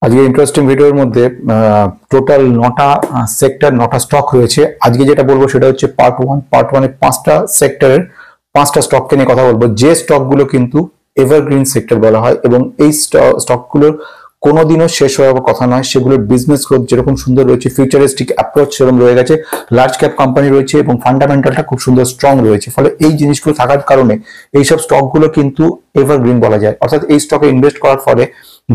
আজকে ইন্টারেস্টিং ভিডিওর মধ্যে টোটাল 9টা সেক্টর 9টা স্টক রয়েছে। আজকে যেটা বলবো সেটা হচ্ছে পার্ট ওয়ানে 5টা সেক্টরের 5টা স্টককে নিয়ে কথা বলবো, যে স্টকগুলো কিন্তু এভারগ্রিন সেক্টর বলা হয় এবং এই স্টকগুলোর কোনোদিনও শেষ হওয়ার কথা নয়। সেগুলোর বিজনেস গ্রোথ যেরকম সুন্দর রয়েছে, ফিউচারিস্টিক অ্যাপ্রোচ সেরকম রয়ে গেছে, লার্জ ক্যাপ কোম্পানি রয়েছে এবং ফান্ডামেন্টালটা খুব সুন্দর স্ট্রং রয়েছে। ফলে এই জিনিসগুলো থাকার কারণে এইসব স্টকগুলো কিন্তু এভারগ্রিন বলা যায়। অর্থাৎ এই স্টকে ইনভেস্ট করার ফলে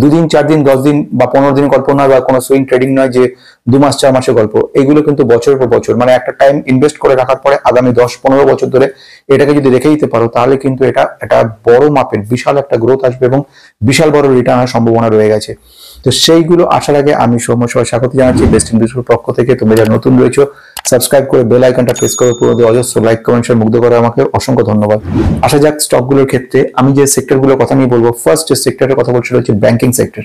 2 দিন 4 দিন 10 দিন বা 15 দিন গল্প নয়, বা কোনো সুইং ট্রেডিং নয় যে 2 মাস 4 মাসের গল্প। এইগুলো কিন্তু বছরের পর বছর, মানে একটা টাইম ইনভেস্ট করে রাখার পরে আগামী 10-15 বছর ধরে এটাকে যদি রেখে দিতে পারো, তাহলে কিন্তু এটা একটা বড় মাপের বিশাল একটা গ্রোথ আসবে এবং বিশাল বড় রিটার্ন আসার সম্ভাবনা রয়ে গেছে। তো সেইগুলো আসার আগে আমি সৌম্য সবাই স্বাগত জানাচ্ছি বেস্ট ইনভেস্টর পক্ষ থেকে। তোমরা যারা নতুন রয়েছো সাবস্ক্রাইব করে বেল আইকনটা প্রেস করে পুরো অজস্র লাইক কমেন্ট শেয়ার মুগ্ধ করে আমাকে অসংখ্য ধন্যবাদ। আসা যাক স্টকগুলোর ক্ষেত্রে। আমি যে সেক্টরগুলোর কথা নিয়ে বলবো, ফার্স্ট যে সেক্টরের কথা বলছিল হচ্ছে ব্যাংকিং সেক্টর।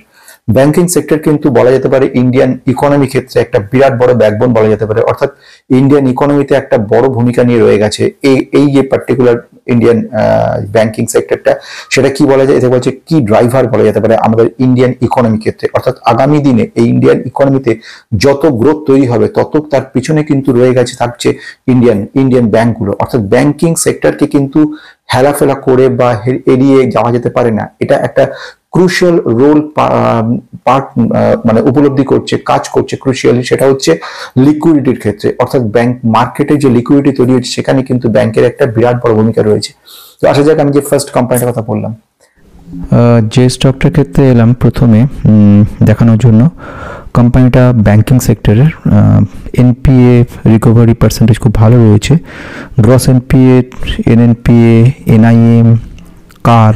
ব্যাংকিং সেক্টর কিন্তু বলা যেতে পারে ইন্ডিয়ান ইকোনমি ক্ষেত্রে একটা বিরাট বড় ব্যাকবোন বলা যেতে পারে। অর্থাৎ ইন্ডিয়ান ইকোনমিতে একটা বড় ভূমিকা নিয়ে রয়ে গেছে এই যে পার্টিকুলার ইন্ডিয়ান ব্যাংকিং সেক্টরটা, সেটা কি বলা যায়, এটা বলছে কি ড্রাইভার বলা যেতে পারে আমাদের ইন্ডিয়ান ইকোনমি ক্ষেত্রে। অর্থাৎ আগামী দিনে এই ইন্ডিয়ান ইকোনমিতে যত গ্রোথ তৈরি হবে তত তার পিছনে কিন্তু রয়ে গেছে থাকছে ইন্ডিয়ান ব্যাংকগুলো। অর্থাৎ ব্যাংকিং সেক্টরকে কিন্তু হেলাফেলা করে বা এড়িয়ে যাওয়া যেতে পারে না। এটা একটা ক্রুশিয়াল রোল পার্ট মানে উপলব্ধি করছে, কাজ করছে ক্রুশিয়ালি, সেটা হচ্ছে লিকুইডিটির ক্ষেত্রে। অর্থাৎ ব্যাংক মার্কেটে যে লিকুইডিটি তৈরি হচ্ছে সেখানে কিন্তু ব্যাংকের একটা বিরাট বড় ভূমিকা রয়েছে। তো আসা যাক, আমি যে ফার্স্ট কোম্পানিটার কথা বললাম, যে স্টকটার ক্ষেত্রে এলাম প্রথমে দেখানোর জন্য, কোম্পানিটা ব্যাংকিং সেক্টরের। এনপিএ রিকভারি পার্সেন্টেজ খুব ভালো রয়েছে। গ্রস এনপিএ, এনএনপিএ, এনআইএম, কার,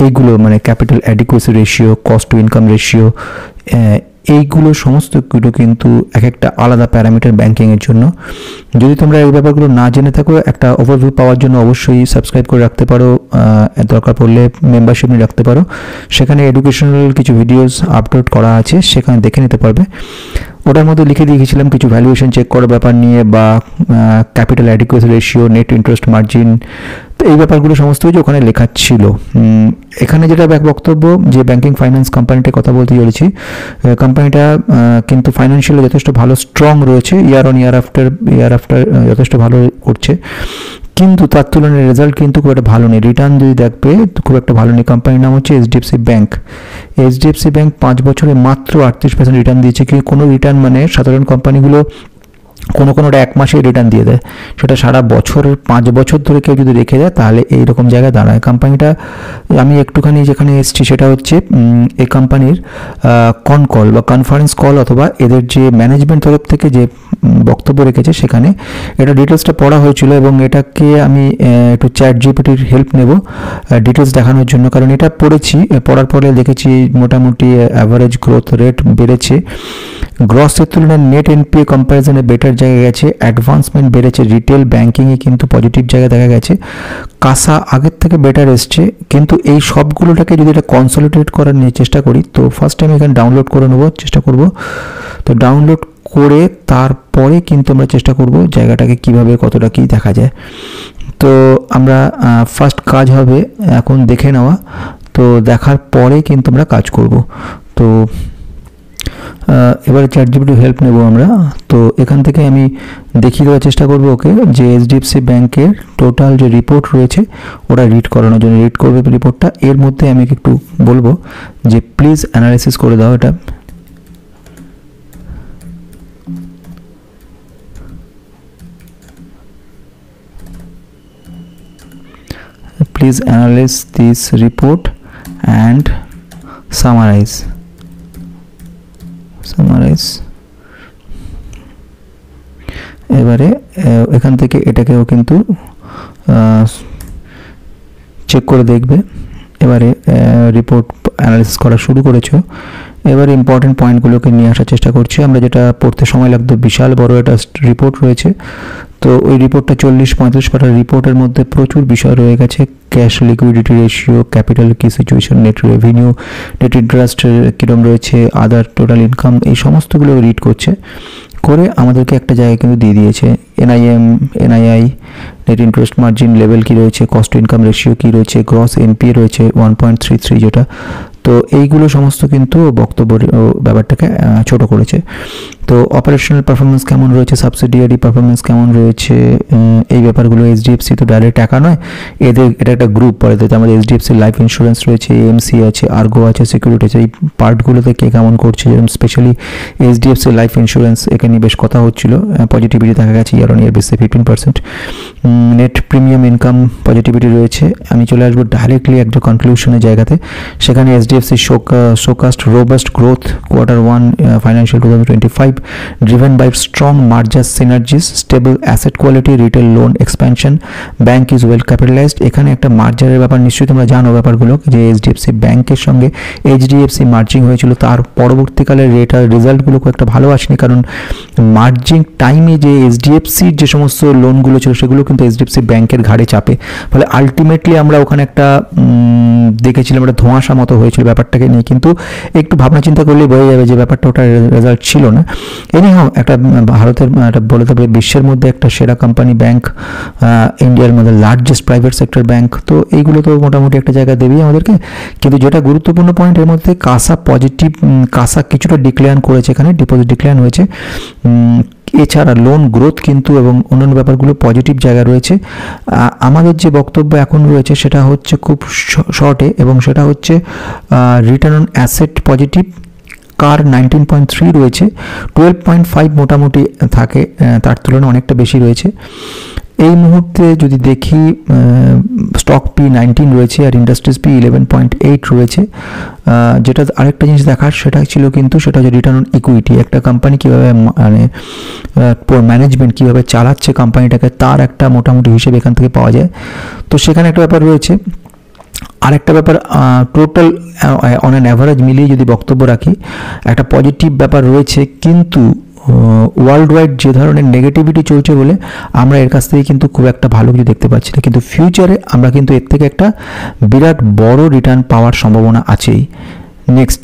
এইগুলো মানে capital adequacy ratio, cost to income ratio, এইগুলো সমস্তগুলো কিন্তু এক একটা আলাদা প্যারামিটার ব্যাংকিংয়ের জন্য। যদি তোমরা এই ব্যাপারগুলো না জেনে থাকো, একটা ওভারভিউ পাওয়ার জন্য অবশ্যই সাবস্ক্রাইব করে রাখতে পারো, দরকার পড়লে মেম্বারশিপ নিয়ে রাখতে পারো। সেখানে এডুকেশনাল কিছু ভিডিওস আপলোড করা আছে, সেখানে দেখে নিতে পারবে। ওটার মধ্যে লিখে দিয়ে গেছিলাম কিছু ভ্যালুয়েশন চেক করার ব্যাপার নিয়ে, বা capital adequacy ratio, net interest margin, তো এই ব্যাপারগুলো সমস্ত কিছু ওখানে লেখা ছিল। এখানে যেটা বক্তব্য, যে ব্যাংকিং ফাইন্যান্স কোম্পানিটার কথা বলতে চলেছি, কোম্পানিটা কিন্তু ফাইন্যান্সিয়ালি যথেষ্ট ভালো স্ট্রং রয়েছে, ইয়ার অন ইয়ার আফটার যথেষ্ট ভালো করছে। কিন্তু তার তুলনায় রেজাল্ট কিন্তু খুব একটা ভালো নেই। রিটার্ন যদি দেখবে খুব একটা ভালো নেই। কোম্পানির নাম হচ্ছে এইচডিএফসি ব্যাংক। এইচডিএফসি ব্যাংক 5 বছরে মাত্র 38% রিটার্ন দিয়েছে। কি কোনো রিটার্ন, মানে সাধারণ কোম্পানিগুলো কোনোটা 1 মাসে রিটার্ন দিয়ে দেয়, সেটা সারা বছরের 5 বছর ধরে কেউ যদি রেখে দেয় তাহলে এইরকম জায়গায় দাঁড়ায় কোম্পানিটা। আমি একটুখানি যেখানে এসেছি সেটা হচ্ছে এই কোম্পানির কল বা কনফারেন্স কল, অথবা এদের যে ম্যানেজমেন্ট তরফ থেকে যে বক্তব্য রেখেছে সেখানে এটা ডিটেলসটা পড়া হয়েছিল। এবং এটাকে আমি একটু চ্যাট জিপিটির হেল্প নেব ডিটেলস দেখানোর জন্য, কারণ এটা পড়ার পরে দেখেছি মোটামুটি অ্যাভারেজ গ্রোথ রেট বেড়েছে। গ্রসের তুলনায় নেট এনপিএ কম্প্যারিজনে বেটার জায়গায় গেছে, অ্যাডভান্সমেন্ট বেড়েছে, রিটেল ব্যাংকিংয়ে কিন্তু পজিটিভ জায়গায় দেখা গেছে, কাসা আগের থেকে বেটার এসছে। কিন্তু এই সবগুলোটাকে যদি এটা কনসলিডেট করার নিয়ে চেষ্টা করি, তো ফার্স্ট টাইম এখানে ডাউনলোড করে নেবো, চেষ্টা করব। তো ডাউনলোড করে তারপরে কিন্তু আমরা চেষ্টা করব জায়গাটাকে কিভাবে কতটা কি দেখা যায়। তো আমরা ফার্স্ট কাজ হবে এখন দেখে নেওয়া, তো দেখার পরে কিন্তু আমরা কাজ করব। তো এবারে চ্যাট জিপিটি হেল্প নেব আমরা। তো এখান থেকে আমি দেখিয়ে দেওয়ার চেষ্টা করবো ওকে, যে এইচডিএফসি ব্যাংকের টোটাল যে রিপোর্ট রয়েছে ওটা রিড করানোর জন্য রিড করবে রিপোর্টটা। এর মধ্যে আমি একটু বলবো যে প্লিজ অ্যানালাইসিস করে দাও এটা। Please analyze this report and summarize. এবারে এখান থেকে এটাকেও কিন্তু চেক করে দেখবে। এবারে রিপোর্ট অ্যানালাইসিস করা শুরু করেছো। এবারে ইম্পর্টেন্ট পয়েন্টগুলোকে নিয়ে আসার চেষ্টা করছি। আমরা যেটা পড়তে সময় লাগতো, বিশাল বড় একটা রিপোর্ট রয়েছে। তো ওই রিপোর্টটা 40-45 পাতার রিপোর্টের মধ্যে প্রচুর বিষয় রয়ে গেছে। ক্যাশ লিকুইডিটি রেশিও, ক্যাপিটাল কি situation, net revenue, net interest কীরকম রয়েছে, আদার টোটাল ইনকাম, এই সমস্তগুলো রিড করে আমাদেরকে একটা জায়গায় কিন্তু দিয়ে দিয়েছে। NIM, এনআইআই, net interest margin level কী রয়েছে, কস্ট টু ইনকাম রেশিও কী রয়েছে, গ্রস এনপিএ রয়েছে 1.33 যেটা। তো এইগুলো সমস্ত কিন্তু বক্তব্য ব্যাপারটাকে ছোট করেছে। তো অপারেশনাল পারফরমেন্স কেমন রয়েছে, সাবসিডিয়ারি পারফরমেন্স কেমন রয়েছে, এই ব্যাপারগুলো এইচডিএফসি তো ডাইরেক্ট টাকা নয়, এদের এটা একটা গ্রুপ পড়ে। তো আমাদের এইচডিএফসি লাইফ ইন্স্যুরেন্স রয়েছে, এএমসি আছে, আর্গো আছে, সিকিউরিটি আছে। এই পার্টগুলোতে কে কেমন করছে, যেমন স্পেশালি এইচডিএফসি লাইফ ইন্স্যুরেন্স, এখানে বেশ কথা হচ্ছিল, পজিটিভিটি দেখা গেছে ইয়ার অন ইয়ার বেসে 15%। নেট প্রিমিয়াম ইনকাম পজিটিভিটি রয়েছে। আমি চলে আসবো ডাইরেক্টলি একটা কনক্লুশনের জায়গাতে। সেখানে HDFC showcased robust growth Q1 financial 2025 driven by strong margin synergies, stable asset quality, retail loan expansion, bank is well capitalized। এখানে একটা মার্জারের ব্যাপার নিশ্চয়ই তোমরা জানো ব্যাপারগুলো, যে এইচডিএফসি ব্যাংকের সঙ্গে এইচডিএফসি মার্জিং হয়েছিল, তার পরবর্তীকালে রেজাল্টগুলো খুব একটা ভালো আসেনি, কারণ মার্জিং টাইমে যে এইচডিএফসির যে সমস্ত লোনগুলো ছিল সেগুলো কিন্তু এইচডিএফসি ব্যাংকের ঘাড়ে চাপে। ফলে আলটিমেটলি আমরা ওখানে একটা দেখেছিলাম একটা ধোঁয়াশা মতো হয়েছিল ব্যাপারটাকে নিয়ে, কিন্তু একটু ভাবনা চিন্তা করলেই বোঝা যাবে যে ব্যাপারটা ওটার রেজাল্ট ছিল না। এনিহাও একটা ভারতের একটা বলে তবে বিশ্বের মধ্যে একটা সেরা কোম্পানি ব্যাংক, ইন্ডিয়ার মধ্যে লার্জেস্ট প্রাইভেট সেক্টর ব্যাংক, তো এইগুলো তো মোটামুটি একটা জায়গা দেবেই আমাদেরকে। কিন্তু যেটা গুরুত্বপূর্ণ পয়েন্ট এর মধ্যে কাসা পজিটিভ, কাসা কিছুটা ডিক্লাইন করেছে, এখানে ডিপোজিট ডিক্লাইন হয়েছে। এছাড়া লোন গ্রোথ কিন্তু এবং অন্যান্য ব্যাপারগুলো পজিটিভ জায়গা রয়েছে। আমাদের যে বক্তব্য এখন রয়েছে সেটা হচ্ছে খুব শর্টে, এবং সেটা হচ্ছে রিটার্ন অন অ্যাসেট পজিটিভ, কার 19.3 রয়েছে, 12.5 মোটামুটি থাকে, তার তুলনায় অনেকটা বেশি রয়েছে। এই মুহূর্তে যদি দেখি স্টক P19 রয়েছে আর ইন্ডাস্ট্রিজ P11.8 রয়েছে। যেটা আরেকটা জিনিস দেখার সেটা ছিল কিন্তু সেটা হচ্ছে রিটার্ন অন ইকুইটি, একটা কোম্পানি কীভাবে মানে ম্যানেজমেন্ট কীভাবে চালাচ্ছে কোম্পানিটাকে, তার একটা মোটামুটি হিসেবে এখান থেকে পাওয়া যায়। তো সেখানে একটা ব্যাপার রয়েছে। আরেকটা ব্যাপার, টোটাল অন অ্যান অ্যাভারেজ মিলিয়ে যদি বক্তব্য রাখি, একটা পজিটিভ ব্যাপার রয়েছে, কিন্তু ওয়ার্ল্ড ওয়াইড যে ধরনের নেগেটিভিটি চলছে বলে আমরা এর কাছ থেকে কিন্তু খুব একটা ভালো কিছু দেখতে পাচ্ছি না, কিন্তু ফিউচারে আমরা কিন্তু এর থেকে একটা বিরাট বড় রিটার্ন পাওয়ার সম্ভাবনা আছেই। নেক্সট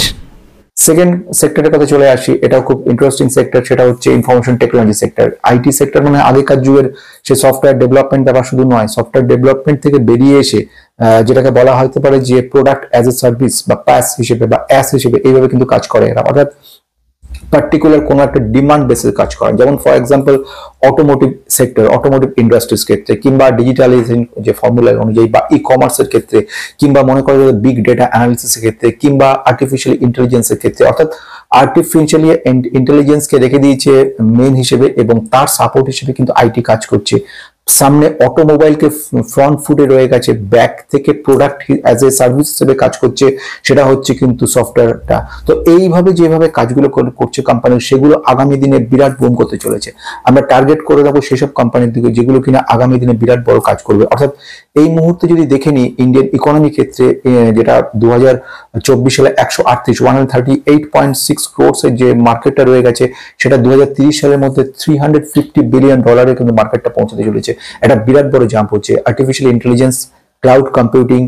সেকেন্ড সেক্টরের কথা চলে আসি, এটাও খুব ইন্টারেস্টিং সেক্টর, সেটা হচ্ছে information technology sector. IT sector মানে আগেকার যুগের সে সফটওয়্যার ডেভেলপমেন্ট ব্যাপার শুধু নয়, সফটওয়্যার ডেভেলপমেন্ট থেকে বেরিয়ে এসে যেটাকে বলা হতে পারে যে প্রোডাক্ট অ্যাজ এ সার্ভিস বা প্যাস হিসেবে বা অ্যাস হিসেবে এইভাবে কিন্তু কাজ করে এরা, অর্থাৎ পার্টিকুলার কোনো একটা ডিমান্ড বেসিস কাজ করে। যেমন for example automotive sector, automotive industries ক্ষেত্রে, কিংবা ডিজিটালাইজেশন যে ফর্মুলা অনুযায়ী, বা ই কমার্সের ক্ষেত্রে, কিংবা মনে করো বিগ ডেটা অ্যানালিসিসের ক্ষেত্রে, কিংবা আর্টিফিশিয়াল ইন্টেলিজেন্সের ক্ষেত্রে। অর্থাৎ আর্টিফিশিয়াল ইন্টেলিজেন্সকে রেখে দিয়েছে মেন হিসেবে, এবং তার সাপোর্ট হিসেবে কিন্তু আইটি কাজ করছে। সামনে অটোমোবাইলকে ফ্রন্ট ফুটে রয়ে গেছে, ব্যাক থেকে প্রোডাক্ট অ্যাজ এ সার্ভিস হিসেবে কাজ করছে, সেটা হচ্ছে কিন্তু সফটওয়্যারটা। তো এইভাবে যেভাবে কাজগুলো করছে কোম্পানি, সেগুলো আগামী দিনে বিরাট বুম করতে চলেছে। আমরা টার্গেট করে দেবো সেসব কোম্পানির দিকে যেগুলো কিনা আগামী দিনে বিরাট বড় কাজ করবে। অর্থাৎ এই মুহূর্তে যদি দেখে নিই ইন্ডিয়ান ইকোনমি ক্ষেত্রে, যেটা 2024 সালে 138.6 ক্রোর্সের যে মার্কেটটা রয়ে গেছে, সেটা 2030 সালের মধ্যে $350 বিলিয়ন কিন্তু মার্কেটটা পৌঁছাতে চলেছে। একটা বিরাট বড় জাম্প হচ্ছে। Artificial intelligence, cloud computing,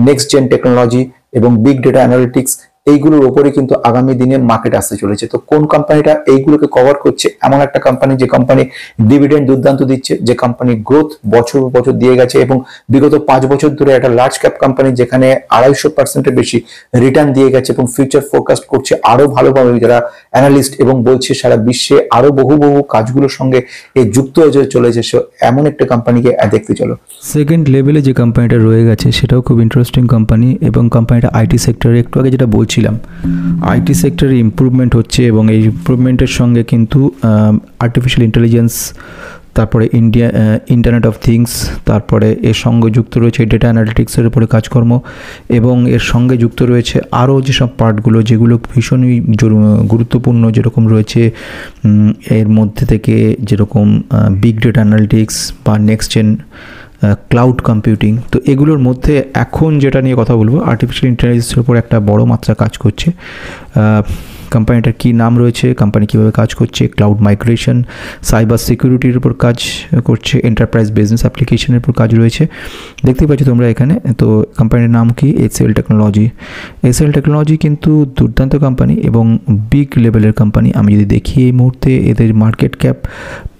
next gen technology এবং বিগ ডেটা অ্যানালিটিক্স, এইগুলোর উপরে কিন্তু আগামী দিনে মার্কেট আসতে চলেছে। তো কোন কোম্পানিটা এইগুলোকে কভার করছে? এমন একটা কোম্পানি যে কোম্পানি ডিভিডেন্ড দুর্দান্ত দিচ্ছে, যে কোম্পানি গ্রোথ বছর বছর দিয়ে গেছে, এবং বিগত 5 বছর ধরে একটা লার্জ ক্যাপ কোম্পানি যেখানে 250% বেশি রিটার্ন দিয়ে গেছে, এবং ফিউচার ফোরকাস্ট করছে আরো ভালোভাবে যারা অ্যানালিস্ট, এবং বলছে সারা বিশ্বে আরো বহু কাজগুলোর সঙ্গে এই যুক্ত হয়ে চলেছে। এমন একটা কোম্পানিকে দেখতে চলো। সেকেন্ড লেভেলে যে কোম্পানিটা রয়ে গেছে সেটাও খুব ইন্টারেস্টিং কোম্পানি, এবং কোম্পানিটা আইটি সেক্টরে, একটু আগে যেটা বলছিলাম আইটি সেক্টরে ইমপ্রুভমেন্ট হচ্ছে, এবং এই ইমপ্রুভমেন্টের সঙ্গে কিন্তু আর্টিফিশিয়াল ইন্টেলিজেন্স, তারপরে ইন্টারনেট অফ থিংস, তারপরে এর সঙ্গে যুক্ত রয়েছে ডেটা অ্যানালিটিক্সের উপরে কাজকর্ম, এবং এর সঙ্গে যুক্ত রয়েছে আরও যেসব পার্টগুলো যেগুলো ভীষণই গুরুত্বপূর্ণ, যেরকম রয়েছে এর মধ্যে থেকে যেরকম বিগ ডেটা অ্যানালিটিক্স বা নেক্সট জেন ক্লাউড কম্পিউটিং। তো এগুলোর মধ্যে এখন যেটা নিয়ে কথা বলবো, আর্টিফিশিয়াল ইন্টেলিজেন্সের উপর একটা বড় মাত্রা কাজ করছে। কোম্পানিটার কী নাম রয়েছে, কোম্পানি কীভাবে কাজ করছে, ক্লাউড মাইগ্রেশন, সাইবার সিকিউরিটির উপর কাজ করছে, এন্টারপ্রাইজ বিজনেস অ্যাপ্লিকেশনের উপর কাজ রয়েছে, দেখতেই পাচ্ছ তোমরা এখানে। তো কোম্পানির নাম কি? HCL technology. HCL টেকনোলজি কিন্তু দুর্দান্ত কোম্পানি এবং বিগ লেভেলের কোম্পানি। আমি যদি দেখি এই মুহূর্তে এদের মার্কেট ক্যাপ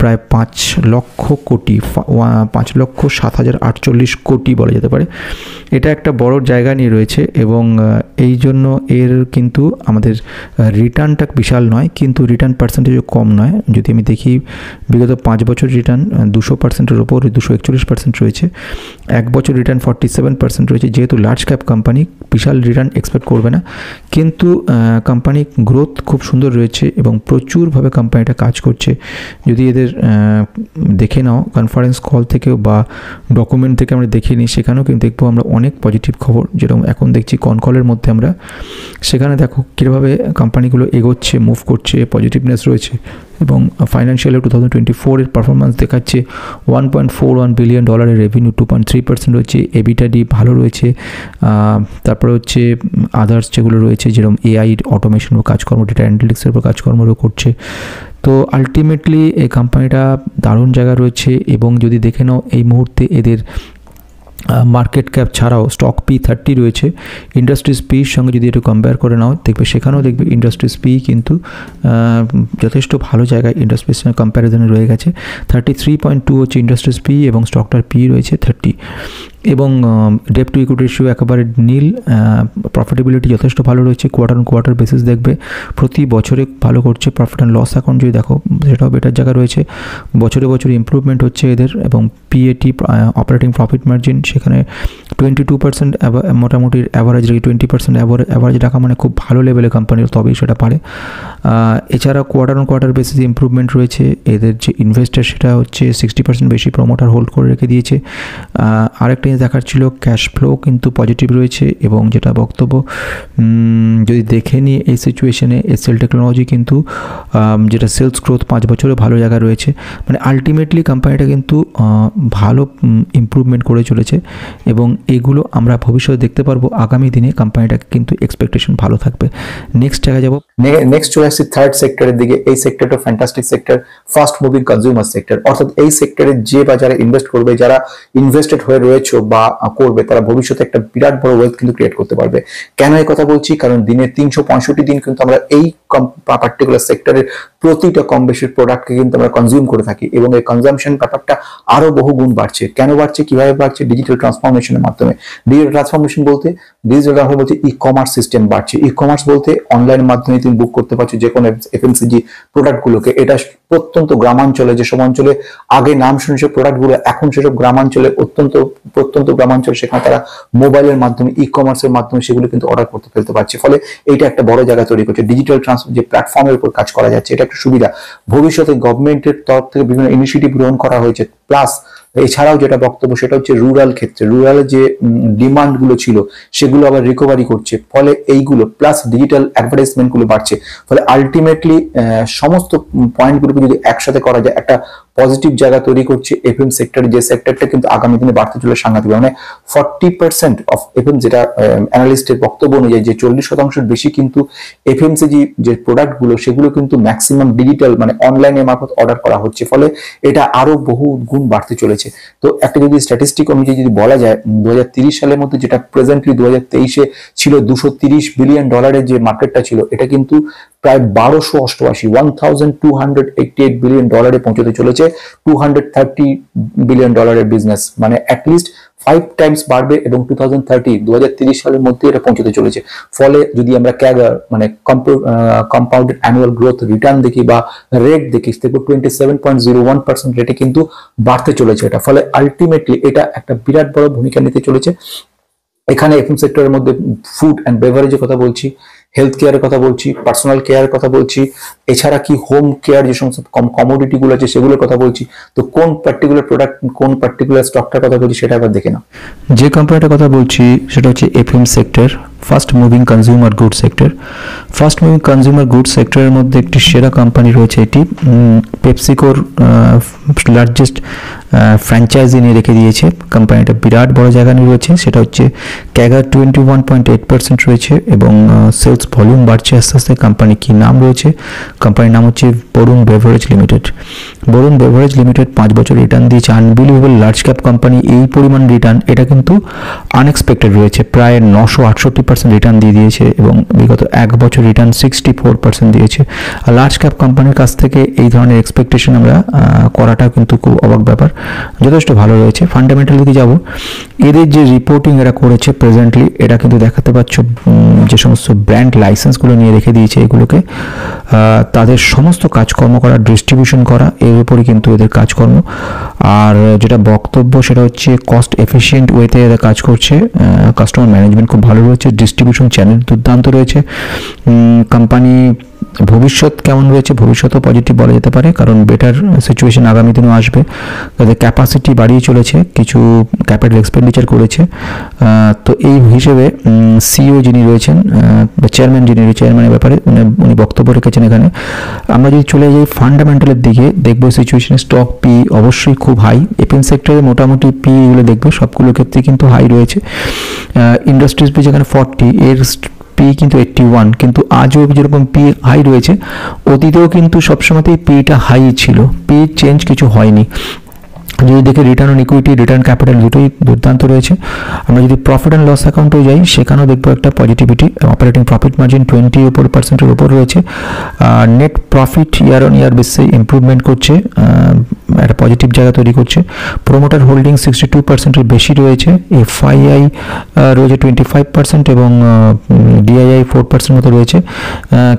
প্রায় 5,07,048 কোটি বলা যেতে পারে। এটা একটা বড় জায়গা নিয়ে রয়েছে এবং এই জন্য এর কিন্তু আমাদের রিটার্নটা বিশাল নয়, কিন্তু রিটার্ন পার্সেন্টেজও কম নয়। যদি আমি দেখি বিগত 5 বছর রিটার্ন 200%-এর ওপর 241% রয়েছে, 1 বছর রিটার্ন 47% রয়েছে। যেহেতু লার্জ ক্যাপ কোম্পানি বিশাল রিটার্ন এক্সপেক্ট করবে না, কিন্তু কোম্পানি গ্রোথ খুব সুন্দর রয়েছে এবং প্রচুরভাবে কোম্পানিটা কাজ করছে। যদি এদের দেখে নাও কনফারেন্স কল থেকেও বা ডকুমেন্ট থেকে আমরা দেখে নিই, সেখানেও কিন্তু দেখবো আমরা অনেক পজিটিভ খবর, যেরকম এখন দেখছি কনকলের মধ্যে আমরা, সেখানে দেখো কীভাবে কোম্পানিগুলো এগোচ্ছে, মুভ করছে, পজিটিভনেস রয়েছে। এবং ফাইন্যান্সিয়াল 2024-এর পারফরমেন্স দেখাচ্ছে $1.41 বিলিয়ন রেভিনিউ, 2.3% রয়েছে, এবিটাডি ভালো রয়েছে। তারপরে হচ্ছে আদার্স যেগুলো রয়েছে, যেরকম এআই অটোমেশন ও কাজকর্ম, ডেটা অ্যানালিটিক্সের উপর কাজকর্মও করছে। তো আলটিমেটলি এই কোম্পানিটা দারুণ জায়গা রয়েছে। এবং যদি দেখে নাও এই মুহূর্তে এদের মার্কেট ক্যাপ ছাড়াও স্টক P30 রয়েছে। ইন্ডাস্ট্রিজ পির সঙ্গে যদি একটু কম্পেয়ার করে নাও, দেখবে সেখানেও দেখবে ইন্ডাস্ট্রিজ পি কিন্তু যথেষ্ট ভালো জায়গায় ইন্ডাস্ট্রিজ সঙ্গে কম্প্যারিজনে রয়ে গেছে। 33.2 হচ্ছে ইন্ডাস্ট্রিজ পি এবং স্টকটার পি রয়েছে 30। এবং ডেট টু ইকুইটি রেশিও একেবারে নীল। প্রফিটেবিলিটি যথেষ্ট ভালো রয়েছে, কোয়ার্টার অন কোয়ার্টার বেসিস দেখবে প্রতি বছরে ভালো করছে। প্রফিট অ্যান্ড লস অ্যাকাউন্ট যদি দেখো সেটাও বেটার জায়গা রয়েছে, বছরে বছরে ইমপ্রুভমেন্ট হচ্ছে এদের। এবং পিএটি অপারেটিং প্রফিট মার্জিন সেখানে 22% মোটামুটি অ্যাভারেজ রেখে 20% অ্যাভারেজ রাখা মানে খুব ভালো লেভেলে কোম্পানির, তবেই সেটা পারে। এছাড়া quarter on quarter basis improvement রয়েছে। এদের যে ইনভেস্টার সেটা হচ্ছে 60% বেশি প্রমোটার হোল্ড করে রেখে দিয়েছে। আরেকটা দেখার ছিল ক্যাশ ফ্লো কিন্তু পজিটিভ রয়েছে। এবং যেটা বক্তব্য যদি দেখে নিই এই সিচুয়েশনে, এসএল টেকনোলজি কিন্তু যেটা সেলস গ্রোথ 5 বছরে ভালো জায়গা রয়েছে। মানে আলটিমেটলি কোম্পানিটা কিন্তু ভালো ইমপ্রুভমেন্ট করে চলেছে এবং এগুলো আমরা ভবিষ্যতে দেখতে পারবো। আগামী দিনে কোম্পানিটা কিন্তু এক্সপেকটেশন ভালো থাকবে। নেক্সট জায়গায় যাবো, নেক্সট চলে আসছে থার্ড সেক্টরের দিকে। এই সেক্টরটা fantastic sector, fast moving consumer sector. অর্থাৎ এই সেক্টরে যে বাজারে ইনভেস্ট করবে, যারা ইনভেস্টেড হয়ে রয়েছে বা করবে, তারা ভবিষ্যতে একটা বিরাট বড় ওয়েলথ কিন্তু ক্রিয়েট করতে পারবে। কেন এই কথা বলছি? কারণ দিনে 365 দিন কিন্তু আমরা এই পার্টিকুলার সেক্টরের প্রতিটা কম বেশি প্রোডাক্টকে কিন্তু আমরা কনজিউম করে থাকি এবং এই কনজাম্পশন ব্যাপারটা আরো বহু গুণ বাড়ছে। কেন বাড়ছে, কিভাবে বাড়ছে? ডিজিটাল ট্রান্সফরমেশনের মাধ্যমে। ডিজিটাল ট্রান্সফরমেশন বলতে ই কমার্স সিস্টেম বাড়ছে। ই কমার্স বলতে অনলাইনের মাধ্যমে তুমি বুক করতে পারছো যে কোনো এফএমসিজি প্রোডাক্টগুলোকে। এটা প্রত্যন্ত গ্রামাঞ্চলে, যেসব অঞ্চলে আগে নাম শুনেছে প্রোডাক্টগুলো, এখন সেসব গ্রামাঞ্চলে প্রত্যন্ত গ্রামাঞ্চলে, সেখানে তারা মোবাইলের মাধ্যমে, ই কমার্সের মাধ্যমে সেগুলো কিন্তু অর্ডার করতে ফেলতে পারছে। ফলে এটা একটা বড় জায়গা তৈরি করছে। ডিজিটাল যে প্ল্যাটফর্মের উপর কাজ করা যাচ্ছে, এটা একটা সুবিধা। ভবিষ্যতে গভর্নমেন্টের তরফ থেকে বিভিন্ন ইনিশিয়েটিভ গ্রহণ করা হয়েছে। প্লাস এছাড়াও যেটা বক্তব্য সেটা হচ্ছে রুরাল ক্ষেত্রে, রুরালের যে ডিমান্ড গুলো ছিল সেগুলো আবার রিকভারি করছে। ফলে এইগুলো প্লাস ডিজিটাল অ্যাডভার্টাইজমেন্ট গুলো বাড়ছে। ফলে আলটিমেটলি সমস্ত পয়েন্টগুলোকে যদি একসাথে করা যায়, একটা পজিটিভ জায়গা তৈরি করছে এফএম সেক্টর, যে সেক্টরটা কিন্তু আগামী দিনে বাড়তে চলে সাংঘাতিক। মানে 40% অফ এফএম, যেটা অ্যানালিস্টের বক্তব্য অনুযায়ী, যে 40% বেশি কিন্তু এফএমসিজি যে প্রোডাক্ট গুলো সেগুলো কিন্তু ম্যাক্সিমাম ডিজিটাল মানে অনলাইনের মারফত অর্ডার করা হচ্ছে। ফলে এটা আরো বহু গুণ বাড়তে চলেছে। তো একটা যদি স্ট্যাটিস্টিক অনুযায়ী যদি বলা যায়, 2030 সালের মধ্যে যেটা প্রেজেন্টলি 2023-এ ছিল $230 বিলিয়ন যে মার্কেটটা ছিল, এটা কিন্তু প্রায় 1288 বিলিয়ন পৌঁছতে চলেছে। $230 বিলিয়ন বিজনেস, মানে অ্যাটলিস্ট 5 টাইমস বাড়বে এবং 2030 সালের মধ্যে এটা পৌঁছতে চলেছে। ফলে যদি আমরা ক্যাগার মানে কম্পাউন্ডেড অ্যানুয়াল গ্রোথ রিটার্ন দেখি বা রেট দেখি, দেখবো 27.01% রেটে কিন্তু বাড়তে চলেছে এটা। ফলে আলটিমেটলি এটা একটা বিরাট বড় ভূমিকা নিতে চলেছে। এখানে এফএম সেক্টরের মধ্যে ফুড অ্যান্ড বেভারেজের কথা বলছি, হেলথ কেয়ারের কথা বলছি, পার্সোনাল কেয়ারের কথা বলছি, এছাড়া কি হোম কেয়ার যে সমস্ত কমোডিটি গুলো আছে সেগুলোর কথা বলছি। তো কোন পার্টিকুলার প্রোডাক্ট, কোন পার্টিকুলার স্টকটার কথা বলছি সেটা আবার দেখে নাও। যে কোম্পানিটার কথা বলছি সেটা হচ্ছে FM sector, fast moving consumer good sector. Fast moving consumer good সেক্টরের মধ্যে একটি সেরা কোম্পানি রয়েছে এটি। পেপসিকোর লার্জেস্ট ফ্র্যাঞ্চাইজি নিয়ে রেখে দিয়েছে। কোম্পানিটা বিরাট বড় জায়গা নিয়ে রয়েছে, সেটা হচ্ছে ক্যাগার 21.8% রয়েছে এবং সেলস ভলিউম বাড়ছে আস্তে আস্তে। কোম্পানি কি নাম রয়েছে? কোম্পানির নাম হচ্ছে Varun beverage limited. Varun beverage limited 5 বছর রিটার্ন দিয়েছে, আনবিলিভেবল লার্জ ক্যাপ কোম্পানি, এই পরিমাণ রিটার্ন এটা কিন্তু আনএক্সপেক্টেড রয়েছে। প্রায় 968% রিটার্ন দিয়ে দিয়েছে এবং বিগত 1 বছর রিটার্ন 64% দিয়েছে। আর লার্জ ক্যাপ কোম্পানির কাছ থেকে এই ধরনের এক্সপেকটেশন আমরা করাটা কিন্তু খুব অবাক ব্যাপার, যথেষ্ট ভালো রয়েছে। ফান্ডামেন্টাল দিকে যাব, এদের যে রিপোর্টিং এরা করেছে প্রেজেন্টলি, এটা কিন্তু দেখাতে পাচ্ছ যে সমস্ত ব্র্যান্ড লাইসেন্সগুলো নিয়ে রেখে দিয়েছে এগুলোকে, তাদের সমস্ত কাজকর্ম করা, ডিস্ট্রিবিউশন করা, এর উপরই কিন্তু এদের কাজকর্ম। আর যেটা বক্তব্য সেটা হচ্ছে কস্ট এফিশিয়েন্ট ওয়েতে এরা কাজ করছে, কাস্টমার ম্যানেজমেন্ট খুব ভালো রয়েছে, ডিস্ট্রিবিউশন চ্যানেল দুর্দান্ত রয়েছে। কোম্পানি ভবিষ্যৎ কেমন রয়েছে, ভবিষ্যৎও পজিটিভ বলা যেতে পারে, কারণ বেটার সিচুয়েশন আগামী দিনেও আসবে। তাদের ক্যাপাসিটি বাড়িয়ে চলেছে, কিছু ক্যাপিটাল এক্সপেন্ডিচার করেছে। তো এই হিসেবে সিইও যিনি রয়েছেন, চেয়ারম্যান যিনি রয়েছে, চেয়ারম্যানের ব্যাপারে উনি বক্তব্য রেখেছেন এখানে। আমরা যদি চলে যাই ফান্ডামেন্টালের দিকে, দেখবো সিচুয়েশনে স্টক পি অবশ্যই খুব হাই। এফএম সেক্টরে মোটামুটি পি এগুলো দেখবে সবগুলোর ক্ষেত্রে কিন্তু হাই রয়েছে। ইন্ডাস্ট্রিজ পি যেখানে 40, এর পি কিন্তু 81, কিন্তু আজও যেরকম পি হাই রয়েছে, অতীতেও কিন্তু সবসময়তেই পিটা হাই ছিল, পি চেঞ্জ কিছু হয়নি। যদি দেখি return on equity, return capital দুটোই দুর্দান্ত রয়েছে। আমরা যদি প্রফিট অ্যান্ড লস অ্যাকাউন্টেও যাই, সেখানেও দেখবো একটা পজিটিভিটি। অপারেটিং প্রফিট মার্জিন 20% উপর রয়েছে। নেট প্রফিট ইয়ার অন ইয়ার বেসিসে ইম্প্রুভমেন্ট করছে, একটা পজিটিভ জায়গা তৈরি করছে। প্রোমোটার হোল্ডিং 62%-এর বেশি রয়েছে। এফআইআই রয়েছে 25% এবং ডিআইআই 4% মতো রয়েছে।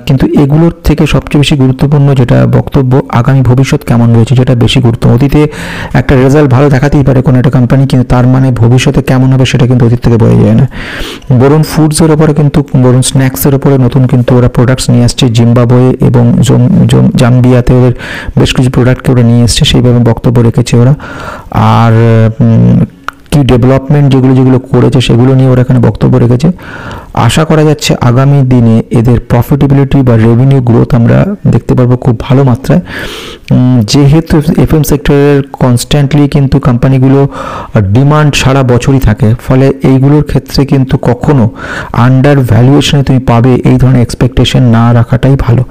কিন্তু এগুলোর থেকে সবচেয়ে বেশি গুরুত্বপূর্ণ যেটা বক্তব্য, আগামী ভবিষ্যৎ কেমন রয়েছে, যেটা বেশি গুরুত্ব। অতীতে একটা রেজাল্ট ভালো দেখাতেই পারে কোনো একটা কোম্পানি, কিন্তু তার মানে ভবিষ্যতে কেমন হবে সেটা কিন্তু অতীত থেকে বোঝা যায় না। বরুণ ফুডসের ওপরে কিন্তু, বরুণ স্ন্যাক্সের ওপরে নতুন কিন্তু ওরা প্রোডাক্টস নিয়ে আসছে, জিম্বাবুয়ে এবং জাম্বিয়াতে ওদের বেশ কিছু প্রোডাক্টকে ওরা নিয়ে এসছে, সেইভাবে বক্তব্য রেখেছে ওরা। আর কি ডেভেলপমেন্ট যেগুলো করেছে সেগুলো নিয়ে ওরা এখানে বক্তব্য রেখেছে। আশা করা যাচ্ছে আগামী দিনে এদের প্রফিটেবিলিটি বা রেভিনিউ গ্রোথ আমরা দেখতে পারবো খুব ভালো মাত্রায়। যেহেতু এফএম সেক্টরের কনস্ট্যান্টলি কিন্তু কোম্পানিগুলো ডিমান্ড সারা বছরই থাকে, ফলে এইগুলোর ক্ষেত্রে কিন্তু কখনো আন্ডার ভ্যালুয়েশনে তুমি পাবে এই ধরনের এক্সপেকটেশন না রাখাটাই ভালো।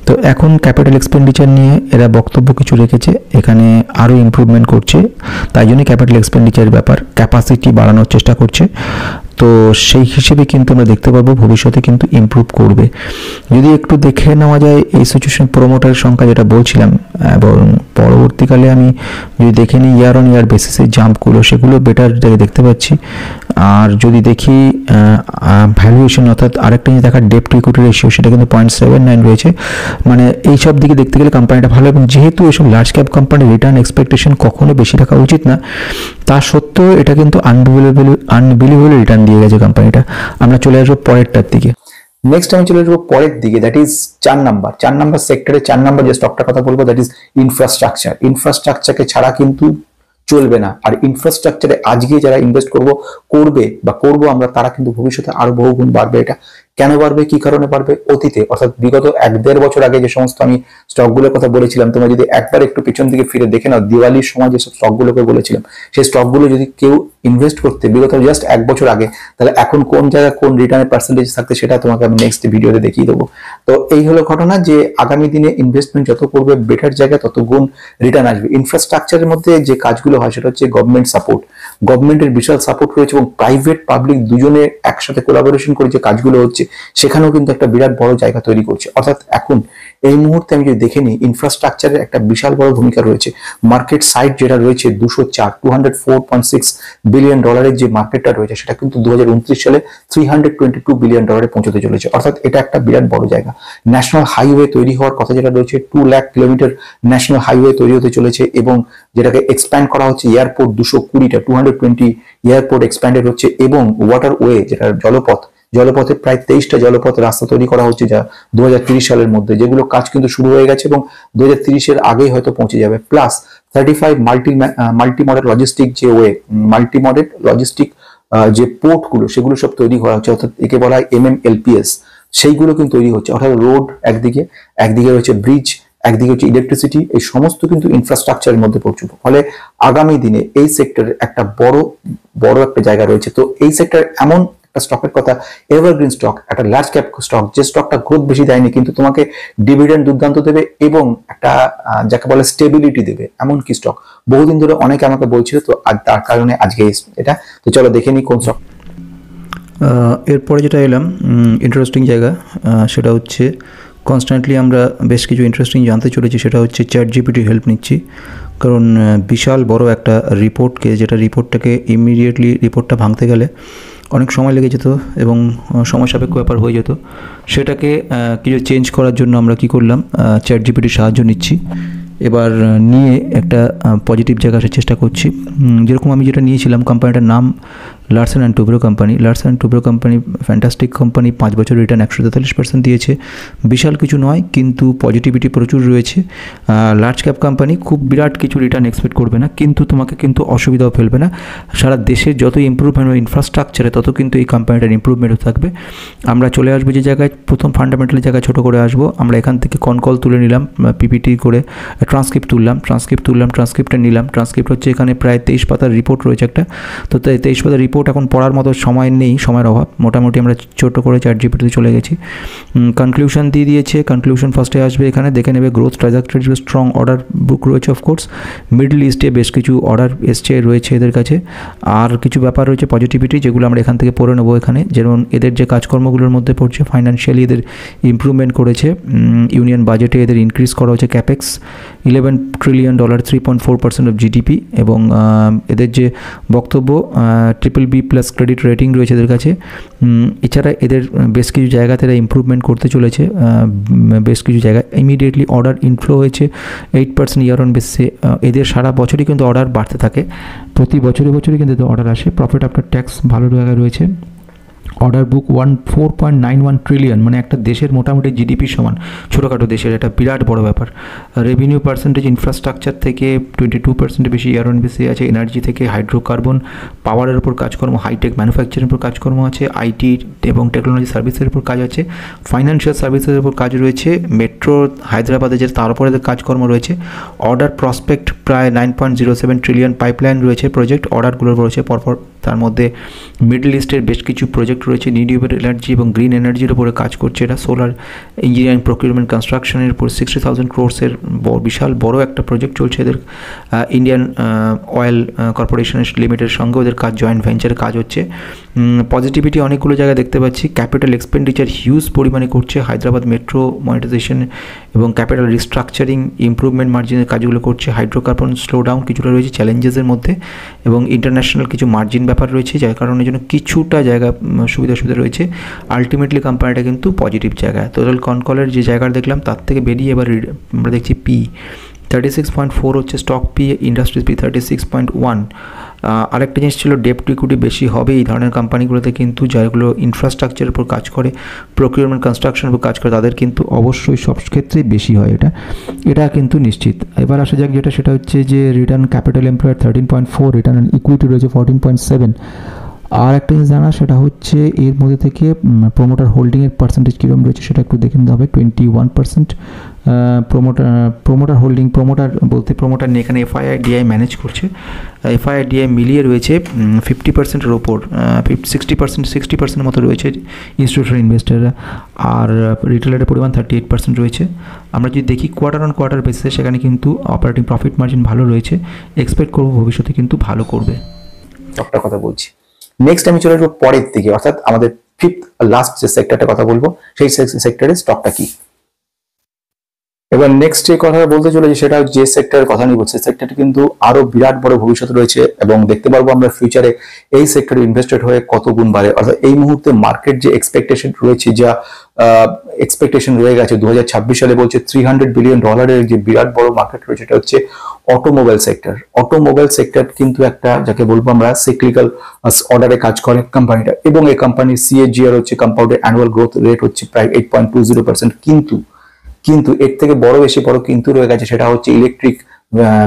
তো এখন ক্যাপিটাল এক্সপেন্ডিচার নিয়ে এরা বক্তব্য কিছু রেখেছে, এখানে আরও ইমপ্রুভমেন্ট করছে, তাই জন্যই ক্যাপিটাল এক্সপেন্ডিচারের ব্যাপার, ক্যাপাসিটি বাড়ানোর চেষ্টা করছে। তো সেই হিসেবে কিন্তু আমরা দেখতে পারবো ভবিষ্যতে কিন্তু ইমপ্রুভ করবে। যদি একটু দেখে নেওয়া যায় এই সিচুয়েশন, প্রোমোটারের সংখ্যা যেটা বলছিলাম, এবং পরবর্তীকালে আমি যদি দেখে নিই ইয়ার অন ইয়ার বেসিসে জাম্পগুলো, সেগুলো বেটার জায়গায় দেখতে পাচ্ছি। আর যদি দেখি ভ্যালুয়েশন, অর্থাৎ আরেকটা জিনিস দেখার ডেট টু ইকুইটি রেশিও, সেটা কিন্তু 0.79 রয়েছে। মানে এইসব দিকে দেখতে গেলে কোম্পানিটা ভালো, এবং যেহেতু এইসব লার্জ ক্যাপ কোম্পানির রিটার্ন এক্সপেকটেশন কখনো বেশি রাখা উচিত না, তা সত্ত্বেও এটা কিন্তু আনবিলিভেবল রিটার্ন দিয়ে গেছে কোম্পানিটা। আমরা চলে আসবো পরেরটার দিকে। নেক্সট আমি চলে আসবো পরের দিকে, দ্যাট ইজ 4 নাম্বার সেক্টরে 4 নাম্বার যে স্টকটার কথা বলবো, দ্যাট ইজ ইনফ্রাস্ট্রাকচার। ইনফ্রাস্ট্রাকচারকে ছাড়া কিন্তু চলবে না। আর ইনফ্রাস্ট্রাকচারে আজকে যারা ইনভেস্ট করবো আমরা, তারা কিন্তু ভবিষ্যতে আরো বহুগুণ বাড়বে। এটা কেন বাড়বে, কি কারণে বাড়বে, অতীতে অর্থাৎ বিগত 1-1.5 বছর আগে যে সমস্ত আমি স্টকগুলোর কথা বলেছিলাম, তোমরা যদি একবার একটু পিছন দিকে ফিরে দেখে নাও, দিওয়ালির সময় যেসব স্টকগুলোকে বলেছিলাম, সেই স্টকগুলো যদি কেউ ইনভেস্ট করতে বিগত জাস্ট 1 বছর আগে, তাহলে এখন কোন জায়গায় কোন রিটার্নের পার্সেন্টেজ থাকতে সেটা তোমাকে আমি নেক্সট ভিডিওতে দেখিয়ে দেবো। তো এই হলো ঘটনা, যে আগামী দিনে ইনভেস্টমেন্ট যত করবে বেটার জায়গায় তত গুণ রিটার্ন আসবে। ইনফ্রাস্ট্রাকচারের মধ্যে যে কাজগুলো হয় সেটা হচ্ছে গভর্নমেন্ট সাপোর্ট, গভর্নমেন্টের বিশাল সাপোর্ট রয়েছে, এবং প্রাইভেট পাবলিক দুজনে একসাথে কোলাবোরেশন করে যে কাজগুলো হচ্ছে সেখানেও কিন্তু একটা বিরাট বড় জায়গা তৈরি করছে। অর্থাৎ এখন এই মুহূর্তে আমি যদি দেখে নিই, ইনফ্রাস্ট্রাকচারের একটা বিশাল বড় ভূমিকা রয়েছে। মার্কেট সাইজ যেটা রয়েছে 204.6 বিলিয়ন ডলারের যে মার্কেটটা রয়েছে, সেটা কিন্তু 2029 সালে $322 বিলিয়ন পৌঁছতে চলেছে। অর্থাৎ এটা একটা বিরাট বড় জায়গা। ন্যাশনাল হাইওয়ে তৈরি হওয়ার কথা যেটা রয়েছে, 2 লাখ কিলোমিটার ন্যাশনাল হাইওয়ে তৈরি হতে চলেছে, এবং যেটাকে এক্সপ্যান্ড করা হচ্ছে। এয়ারপোর্ট 220টা, 220 এয়ারপোর্ট এক্সপ্যান্ডেড হচ্ছে, এবং ওয়াটারওয়ে যেটা জলপথে প্রায় 23টা জলপথ রাস্তা তৈরি করা হচ্ছে, যা 2030 সালের মধ্যে, যেগুলো কাজ কিন্তু শুরু হয়ে গেছে এবং 2030-এর আগেই হয়তো পৌঁছে যাবে। প্লাস 35 মাল্টি মডেল লজিস্টিক যে মাল্টি মডেল লজিস্টিক যে পোর্টগুলো, সেগুলো সব তৈরি করা হচ্ছে, অর্থাৎ একে বলা হয় MMLPS, সেইগুলো কিন্তু তৈরি হচ্ছে। অর্থাৎ রোড একদিকে রয়েছে ব্রিজ, একদিকে হচ্ছে ইলেকট্রিসিটি, এই সমস্ত কিন্তু ইনফ্রাস্ট্রাকচারের মধ্যে পড়ছে। ফলে আগামী দিনে এই সেক্টরের একটা বড় একটা জায়গা রয়েছে। তো এই সেক্টর এমন একটা স্টকের কথা, এভারগ্রিন স্টক, একটা লার্জ ক্যাপ স্টক, যে স্টকটা গ্রোথ বেশি দেয়নি কিন্তু তোমাকে ডিভিডেন্ড দুর্দান্ত দেবে এবং একটা যাকে বলে স্টেবিলিটি দেবে, এমন কি স্টক বহুদিন ধরে অনেকে আমাকে বলছিল, তো তার কারণে আজকে এটা। তো চলো দেখে নিই কোন স্টক। এরপরে যেটা এলাম ইন্টারেস্টিং জায়গা, সেটা হচ্ছে কনস্ট্যান্টলি আমরা বেশ কিছু ইন্টারেস্টিং জানতে চলেছি, সেটা হচ্ছে চ্যাট জিপিটির হেল্প নিচ্ছি। কারণ বিশাল বড় একটা রিপোর্টকে, যেটা রিপোর্টটাকে ইমিডিয়েটলি রিপোর্টটা ভাঙতে গেলে অনেক সময় লেগে যেত এবং সময় সাপেক্ষ ব্যাপার হয়ে যেত, সেটাকে কিছু চেঞ্জ করার জন্য আমরা কি করলাম, চ্যাট জিপিটির সাহায্য নিচ্ছি। এবার নিয়ে একটা পজিটিভ জায়গা আসার চেষ্টা করছি। যেরকম আমি যেটা নিয়েছিলাম, কোম্পানিটার নাম Larsen and Toubro company. Larsen and Toubro company fantastic company, 5 বছর রিটার্ন 143% দিয়েছে। বিশাল কিছু নয়, কিন্তু পজিটিভিটি প্রচুর রয়েছে। লার্জ ক্যাপ কোম্পানি, খুব বিরাট কিছু রিটার্ন এক্সপেক্ট করবে না, কিন্তু তোমাকে কিন্তু অসুবিধাও ফেলবে না। সারা দেশের যত ইম্প্রুভমেন্ট হবে ইনফ্রাস্ট্রাকচারে, তত কিন্তু এই কোম্পানিটার ইম্প্রুভমেন্টও থাকবে। আমরা চলে আসবো যে জায়গায়, প্রথম ফান্ডামেন্টাল জায়গায় ছোটো করে আসবো। আমরা এখান থেকে কল তুলে নিলাম, পিপিটি করে ট্রান্সক্রিপ্ট ট্রান্সক্রিপ্টটা নিলাম। ট্রান্সক্রিপ্ট হচ্ছে এখানে প্রায় 23 পাতার রিপোর্ট রয়েছে একটা, তো 23 পাতার রিপোর্ট এখন পড়ার মতো সময় নেই, সময়ের অভাব। মোটামুটি আমরা ছোটো করে চ্যাট জিপিটিতে চলে গেছি। কনক্লুশন দিয়ে দিয়েছে। কনক্লুশন ফার্স্টে আসবে, এখানে দেখে নেবে growth trajectory, strong order book রয়েছে অফকোর্স। মিডল ইস্টে বেশ কিছু অর্ডার রয়েছে এদের কাছে। আর কিছু ব্যাপার রয়েছে পজিটিভিটি, যেগুলো আমরা এখান থেকে পড়ে নেবো এখানে। যেমন এদের যে কাজকর্মগুলোর মধ্যে পড়ছে, ফাইন্যান্সিয়ালি এদের ইমপ্রুভমেন্ট করেছে, ইউনিয়ন বাজেটে এদের ইনক্রিজ করা হচ্ছে ক্যাপেক্স $11 ট্রিলিয়ন, 3.4% অফ জিডিপি। এবং এদের যে বক্তব্য, BBB+ ক্রেডিট রেটিং রয়েছে এদের কাছে। এছাড়া এদের বেশ কিছু জায়গাতে এরা ইমপ্রুভমেন্ট করতে চলেছে। বেশ কিছু জায়গায় ইমিডিয়েটলি অর্ডার ইনফ্লো হয়েছে 8% ইয়ার অন বেসে। এদের সারা বছরই কিন্তু অর্ডার বাড়তে থাকে, প্রতি বছরে কিন্তু এদের অর্ডার আসে। প্রফিট আফটার ট্যাক্স ভালো জায়গায় রয়েছে। অর্ডার বুক 4.91 ট্রিলিয়ন, মানে একটা দেশের মোটামুটি জিডিপি সমান, ছোটোখাটো দেশের এটা বিরাট বড় ব্যাপার। রেভিনিউ পার্সেন্টেজ ইনফ্রাস্ট্রাকচার থেকে 22% বেশি ইয়ার অন বেসে আছে। এনার্জি থেকে হাইড্রোকার্বন, পাওয়ারের উপর কাজকর্ম, হাইটেক ম্যানুফ্যাকচারের উপর কাজকর্ম আছে, আইটি এবং টেকনোলজি সার্ভিসের উপর কাজ আছে, ফাইন্যান্সিয়াল সার্ভিসের উপর কাজ রয়েছে, মেট্রো হায়দ্রাবাদে যে তার উপরে কাজকর্ম রয়েছে। অর্ডার প্রসপেক্ট প্রায় 9.07 ট্রিলিয়ন, পাইপলাইন রয়েছে, প্রজেক্ট অর্ডারগুলো রয়েছে পরপর। তার মধ্যে মিডল ইস্টের বেশ কিছু প্রজেক্ট রয়েছে, রিনিউয়েবল এনার্জি এবং গ্রিন এনার্জির উপরে কাজ করছে এটা। সোলার ইঞ্জিনিয়ারিং, প্রকিউরমেন্ট, কনস্ট্রাকশনের উপর 60,000 ক্রোর্সের বিশাল বড় একটা প্রজেক্ট চলছে এদের। ইন্ডিয়ান অয়েল কর্পোরেশনের লিমিটেডের সঙ্গে ওদের কাজ, জয়েন্ট ভেঞ্চারের কাজ হচ্ছে। পজিটিভিটি অনেকগুলো জায়গায় দেখতে পাচ্ছি। ক্যাপিটাল এক্সপেন্ডিচার হিউজ পরিমাণে করছে, হায়দ্রাবাদ মেট্রো মনিটাইজেশন এবং ক্যাপিটাল রিস্ট্রাকচারিং, ইমপ্রুভমেন্ট মার্জিনের কাজগুলো করছে। হাইড্রোকার্বন স্লো ডাউন কিছুটা রয়েছে চ্যালেঞ্জেসের মধ্যে, এবং ইন্টারন্যাশনাল কিছু মার্জিন ব্যাপার রয়েছে, যার কারণে জন্য কিছুটা জায়গা সুবিধা রয়েছে। আলটিমেটলি কোম্পানিটা কিন্তু পজিটিভ জায়গায়। টোটাল কনকলের যে জায়গা দেখলাম তার থেকে বেরিয়ে এবার আমরা দেখছি পি 36.4 হচ্ছে স্টক পি, ইন্ডাস্ট্রিজ পি 36.1। আরেকটা জিনিস ছিল, ডেপ টু ইকুইটি বেশি হবে এই ধরনের কোম্পানিগুলোতে, কিন্তু যাগুলো ইনফ্রাস্ট্রাকচারের উপর কাজ করে, প্রকিউরমেন্ট, কনস্ট্রাকশনের উপর কাজ করে, তাদের কিন্তু অবশ্যই সব ক্ষেত্রেই বেশি হয় এটা কিন্তু নিশ্চিত। এবার আসা যাক যেটা, সেটা হচ্ছে যে return capital employed 13.4, return on equity রয়েছে 14.7। আর একটা জিনিস জানা, সেটা হচ্ছে এর মধ্যে থেকে প্রোমোটার হোল্ডিংয়ের পার্সেন্টেজ কীরকম রয়েছে সেটা একটু দেখে নিতে হবে। 21% প্রোমোটার হোল্ডিং। প্রোমোটার বলতে প্রোমোটার নিয়ে এখানে FII/DI ম্যানেজ করছে। FII/DI মিলিয়ে রয়েছে 50%-এর ওপর, 60% মতো রয়েছে ইনস্টিটিউশনাল ইনভেস্টাররা, আর রিটেলারের পরিমাণ 38% রয়েছে। আমরা যদি দেখি কোয়ার্টার অন কোয়ার্টার বেসিসে, সেখানে কিন্তু অপারেটিং প্রফিট মার্জিন ভালো রয়েছে, এক্সপেক্ট করবো ভবিষ্যতে কিন্তু ভালো করবে। একটা কথা বলছি, নেক্সট আমি চলে আসবো পরের দিকে, অর্থাৎ আমাদের ফিফথ লাস্ট যে সেক্টরটা কথা বলবো, সেই সেক্টরের স্টকটা কি। এবার নেক্সট যে কথা বলতে চলেছি সেটা যে সেক্টরের কথা নিয়ে বলছে, সেক্টরটি কিন্তু আরো বিরাট বড় ভবিষ্যৎ রয়েছে, এবং দেখতে পারবো আমরা ফিউচারে এই সেক্টরে ইনভেস্টেড হয়ে কত গুণ বাড়ে। অর্থাৎ এই মুহূর্তে মার্কেট যে এক্সপেকটেশন রয়েছে, যা এক্সপেকটেশন রয়ে গেছে 2026 সালে বলছে $300 বিলিয়ন যে বিরাট বড় মার্কেট রয়েছে, এটা হচ্ছে অটোমোবাইল সেক্টর। অটোমোবাইল সেক্টর কিন্তু একটা যাকে বলবো আমরা সাইক্লিক্যাল অর্ডারে কাজ করে কোম্পানিটা, এবং এই কোম্পানির CAGR হচ্ছে কম্পাউন্ডেড অ্যানুয়াল গ্রোথ রেট হচ্ছে প্রায় 8.20%। কিন্তু এর থেকে বড় কিন্তু রয়ে গেছে, সেটা হচ্ছে ইলেকট্রিক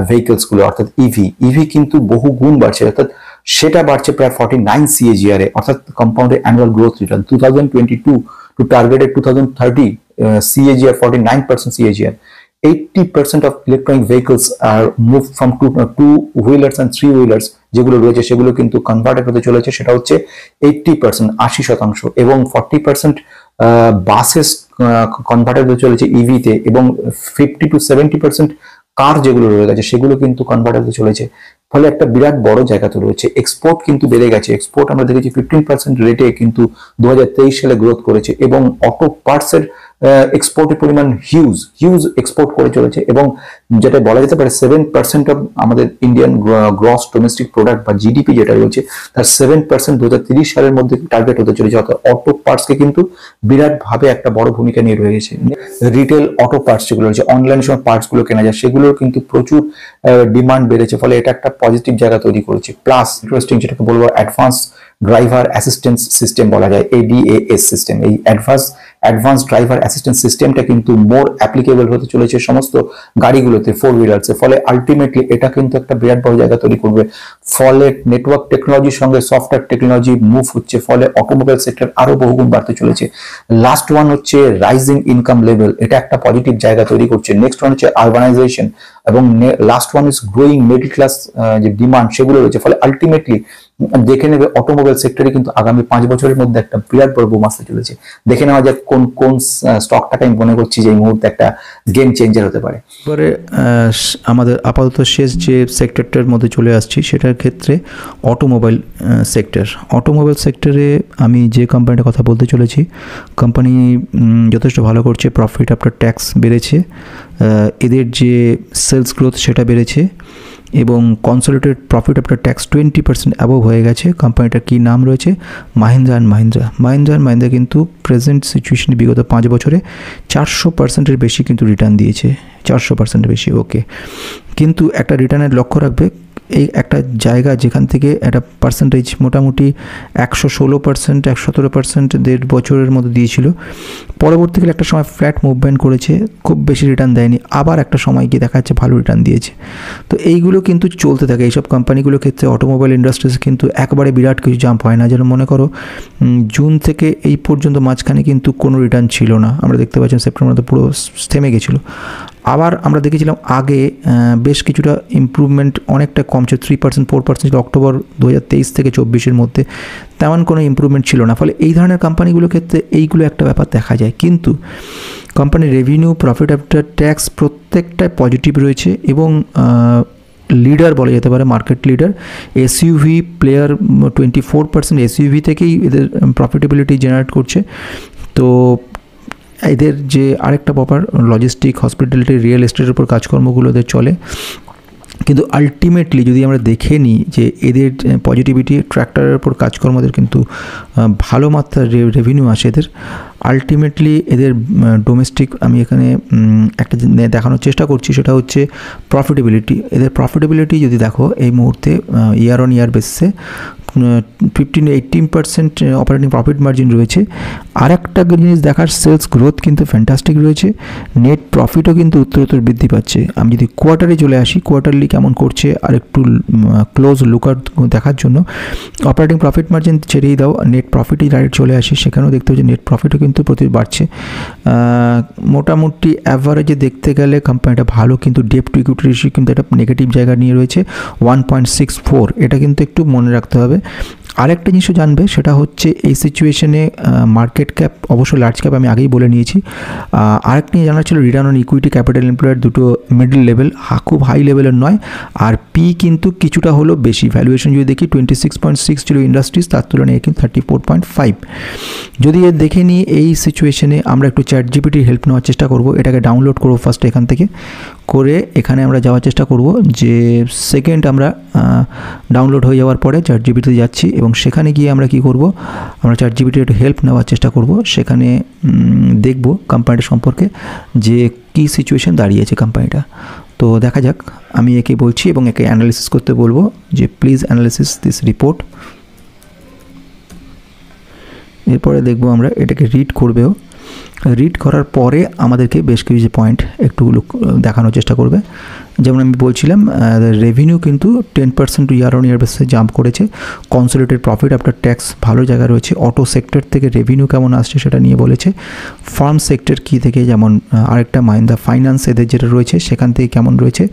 ভেহিকলস গুলো, অর্থাৎ ইভি কিন্তু বহু গুণ বাড়ছে, অর্থাৎ সেটা বাড়ছে প্রায় 49 CAGR এ, অর্থাৎ compounded annual growth return 2022 to targeted 2030 CAGR 49% CAGR। 80% of electronic vehicles are moved from two wheelers and three wheelers যেগুলো রয়েছে সেগুলো কিন্তু কনভার্টেড হতে চলেছে, সেটা হচ্ছে 80%, 80%, এবং 40% বাসেস কনভার্টেড হতে চলেছে ইভিতে, এবং 50 to 70% কার যেগুলো রয়ে গেছে সেগুলো কিন্তু কনভার্ট হতে চলেছে। ফলে একটা বিরাট বড় জায়গা তো রয়েছে। এক্সপোর্ট কিন্তু বেড়ে গেছে, এক্সপোর্ট আমরা দেখেছি 15% রেটে কিন্তু 2023 সালে গ্রোথ করেছে, এবং অটো পার্টসের এক্সপোর্টের পরিমাণ হিউজ এক্সপোর্ট করে চলেছে, এবং যেটা বলা যেতে পারে 7% অফ আমাদের ইন্ডিয়ান গ্রস ডোমেস্টিক প্রোডাক্ট বা জিডিপি যেটা রয়েছে তার 7% 2030 সালের মধ্যে টার্গেট হতে চলেছে। অর্থাৎ অটো পার্টসকে কিন্তু বিরাট ভাবে একটা বড় ভূমিকা নিয়ে রয়ে গেছে। রিটেল অটো পার্টস যেগুলো রয়েছে, অনলাইন সময় পার্টস গুলো কেনা যায়, সেগুলোর কিন্তু প্রচুর ডিমান্ড বেড়েছে, ফলে এটা একটা পজিটিভ জায়গা তৈরি করেছে। প্লাস ইন্টারেস্টিং যেটাকে বলবো অ্যাডভান্স ড্রাইভার অ্যাসিস্ট্যান্স সিস্টেম বলা যায়, ADAS সিস্টেম। এই অ্যাডভান্স ড্রাইভার অ্যাসিস্ট্যান্স সিস্টেমটা কিন্তু মোর অ্যাপ্লিকেবল হতে চলেছে সমস্ত গাড়িগুলোতে, 4 হুইলার্সে। ফলে আলটিমেটলি এটা কিন্তু একটা বিরাট বড় জায়গা তৈরি করবে। ফলে নেটওয়ার্ক টেকনোলজির সঙ্গে সফটওয়্যার টেকনোলজি মুভ হচ্ছে, ফলে অটোমোবাইল সেক্টর আরো বহুগুণ বাড়তে চলেছে। লাস্ট ওয়ান হচ্ছে রাইজিং ইনকাম লেভেল, এটা একটা পজিটিভ জায়গা তৈরি করছে। নেক্সট ওয়ান হচ্ছে আরবানাইজেশন, এবং last one is growing middle class যে ডিমান্ড সেগুলো রয়েছে। ফলে আলটিমেটলি দেখে নেবে অটোমোবাইল সেক্টরে কিন্তু আগামী 5 বছরের মধ্যে একটা বিরাট বড় বুম আসতে চলেছে। দেখে নেওয়া যাক কোন স্টকটাকে আমি মনে করছি যে এই মুহূর্তে একটা গেম চেঞ্জার হতে পারে। এবারে আমাদের আপাতত শেষ যে সেক্টরটার মধ্যে চলে আসছি সেটার ক্ষেত্রে অটোমোবাইল সেক্টর। অটোমোবাইল সেক্টরে আমি যে কোম্পানিটার কথা বলতে চলেছি, কোম্পানি যথেষ্ট ভালো করছে, প্রফিট আফটার ট্যাক্স বেড়েছে, এদের যে সেলস গ্রোথ সেটা বেড়েছে, এবং consolidated profit after tax 20% above হয়ে গেছে। কোম্পানিটার কী নাম রয়েছে? মাহিন্দ্রা অ্যান্ড মাহিন্দ্রা কিন্তু প্রেজেন্ট সিচুয়েশনে বিগত 5 বছরে 400%-এর বেশি কিন্তু রিটার্ন দিয়েছে, 400%-এর বেশি। ওকে, কিন্তু একটা রিটার্নের লক্ষ্য রাখবে, এই একটা জায়গা যেখান থেকে একটা পার্সেন্টেজ মোটামুটি 116%, 117% 1.5 বছরের মতো দিয়েছিল, পরবর্তীকালে একটা সময় ফ্ল্যাট মুভমেন্ট করেছে, খুব বেশি রিটার্ন দেয়নি, আবার একটা সময় গিয়ে দেখা যাচ্ছে ভালো রিটার্ন দিয়েছে। তো এইগুলো কিন্তু চলতে থাকে এইসব কোম্পানিগুলোর ক্ষেত্রে। অটোমোবাইল ইন্ডাস্ট্রিজ কিন্তু একবারে বিরাট কিছু জাম্প হয় না, যেন মনে করো জুন থেকে এই পর্যন্ত মাঝখানে কিন্তু কোনো রিটার্ন ছিল না, আমরা দেখতে পাচ্ছি সেপ্টেম্বর তো পুরো থেমে গেছিলো। আবার আমরা দেখেছিলাম আগে বেশ কিছুটা ইমপ্রুভমেন্ট, অনেকটা কমছে, 3%, 4% ছিল অক্টোবর 2023 থেকে 24-এর মধ্যে, তেমন কোনো ইমপ্রুভমেন্ট ছিল না। ফলে এই ধরনের কোম্পানিগুলোর ক্ষেত্রে এইগুলো একটা ব্যাপার দেখা যায়। কিন্তু কোম্পানির রেভিনিউ, প্রফিট আফটার ট্যাক্স প্রত্যেকটাই পজিটিভ রয়েছে, এবং লিডার বলা যেতে পারে, market leader. SUV player 24% SUV থেকেই এদের প্রফিটেবিলিটি জেনারেট করছে। তো এদের যে আরেকটা ব্যাপার, লজিস্টিক, হসপিটালিটি, রিয়েল এস্টেটের উপর কাজকর্মগুলো এদের চলে। কিন্তু আলটিমেটলি যদি আমরা দেখে নিই যে এদের পজিটিভিটি, ট্র্যাক্টরের উপর কাজকর্মদের কিন্তু ভালো মাত্রার রেভিনিউ আসে এদের। আলটিমেটলি এদের ডোমেস্টিক, আমি এখানে একটা দেখানোর চেষ্টা করছি, সেটা হচ্ছে প্রফিটেবিলিটি। এদের প্রফিটেবিলিটি যদি দেখো এই মুহূর্তে ইয়ার অন ইয়ার বেসিসে 15-18% অপারেটিং প্রফিট মার্জিন রয়েছে। আর একটা জিনিস দেখার, সেলস গ্রোথ কিন্তু ফ্যান্টাস্টিক রয়েছে, নেট প্রফিটও কিন্তু উত্তরোত্তর বৃদ্ধি পাচ্ছে। আমি যদি কোয়ার্টারে চলে আসি, কোয়ার্টারলি কেমন করছে আর একটু ক্লোজ লুকআউট দেখার জন্য, অপারেটিং প্রফিট মার্জিন ছেড়েই দাও, নেট প্রফিটই ডাইরেক্ট চলে আসি, সেখানেও দেখতে হচ্ছে নেট প্রফিটও কিন্তু প্রতি বাড়ছে। মোটামুটি অ্যাভারেজে দেখতে গেলে কোম্পানিটা ভালো, কিন্তু ডেট টু ইকুইটি রেশিও কিন্তু একটা নেগেটিভ জায়গা নিয়ে রয়েছে 1.64, এটা কিন্তু একটু মনে রাখতে হবে। আরেকটা জিনিসও জানবে, সেটা হচ্ছে এই সিচুয়েশনে মার্কেট ক্যাপ, অবশ্য লার্জ ক্যাপ আমি আগেই বলে নিয়েছি। আরেকটা জানার ছিল return on equity, capital employed, দুটো মিডল লেভেল, খুব হাই লেভেলের নয়। আর পি কিন্তু কিছুটা হলো বেশি, ভ্যালুয়েশন যদি দেখি 26.6 ছিল ইন্ডাস্ট্রিজ, তার তুলনায় কিন্তু 34.5। যদি দেখে নিই এই সিচুয়েশনে আমরা একটু চ্যাট জিপিটির হেল্প নেওয়ার চেষ্টা করব। এটাকে ডাউনলোড করবো ফার্স্ট এখান থেকে, করে এখানে আমরা যাওয়ার চেষ্টা করব। যে সেকেন্ড আমরা ডাউনলোড হয়ে যাওয়ার পরে চ্যাট জিপিটিতে যাচ্ছি, এবং সেখানে গিয়ে আমরা কি করব, আমরা চ্যাট জিপিটির একটু হেল্প নেওয়ার চেষ্টা করব। সেখানে দেখব কোম্পানিটা সম্পর্কে যে কী সিচুয়েশন দাঁড়িয়েছে কোম্পানিটা। তো দেখা যাক, আমি একে বলছি এবং একে অ্যানালিসিস করতে বলবো যে প্লিজ অ্যানালিসিস দিস রিপোর্ট। এরপরে দেখব আমরা এটাকে রিড করবেও, রিড করার পরে আমাদেরকে বেশ কিছু যে পয়েন্ট একটু দেখানোর চেষ্টা করবে। যেমন আমি বলছিলাম রেভিনিউ কিন্তু 10% ইয়ার অন ইয়ার বেসিসে জাম্প করেছে, কনসোলিডেটেড প্রফিট আফটার ট্যাক্স ভালো জায়গায় রয়েছে, অটো সেক্টর থেকে রেভিনিউ কেমন আসছে সেটা নিয়ে বলেছে, ফার্ম সেক্টর কী থেকে যেমন আরেকটা মাহিন্দ্রা ফাইন্যান্স এদের যেটা রয়েছে সেখান থেকে কেমন রয়েছে,